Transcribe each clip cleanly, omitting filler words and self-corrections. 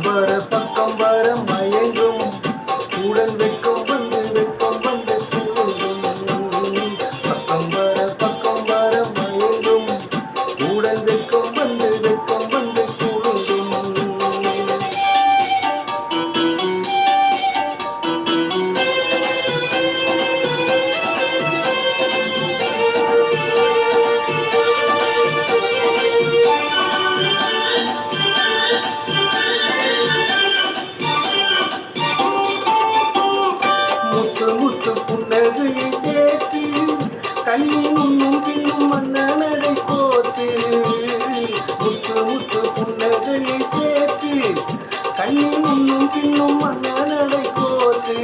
பக்கம் வர மயங்கும் உடல் வெட்கம் வந்து துள்ளும். பக்கம் வர மயங்கும் உடல் வெட்கம் வந்து துள்ளும். முத்து புன்னகையை சேர்த்து கண்ணின் முன்னும் பின்னும் மன்னனடை கோர்த்து. முத்து புன்னகையை சேர்த்து கண்ணின் முன்னும் பின்னும் மன்னனடை கோர்த்து.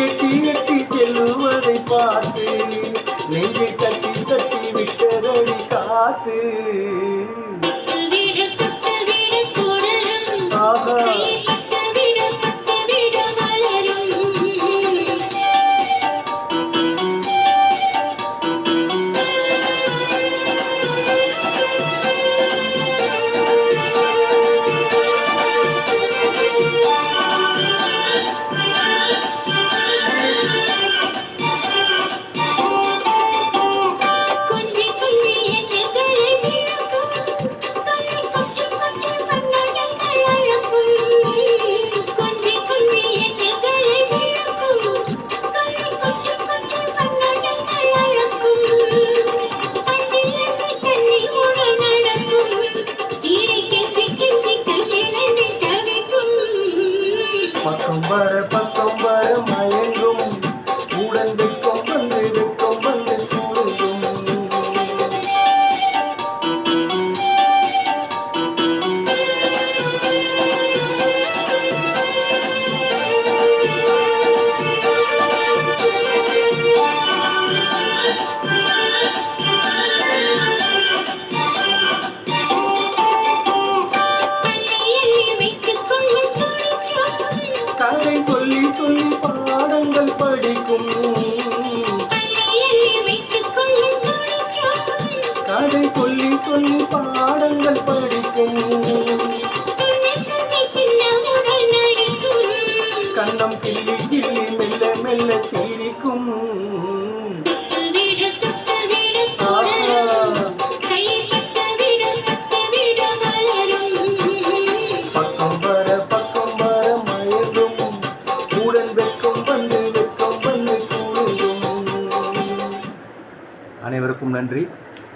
எட்டி செல்லுவதை பார்த்து நெஞ்சை தட்டி விட்டதடி காத்து. பக்கம் வர மயங்கும் உடல் வெட்கம் வந்து துள்ளும். கதை சொல்லி பாடங்கள் படிக்கும். கதை சொல்லி பாடங்கள் படிக்கும். கண்ணம் கிள்ளி மெல்ல சிரிக்கும். பக்கம் வர மயங்கும் உடல் வெட்கம் வந்து துள்ளும். அனைவருக்கும் நன்றி.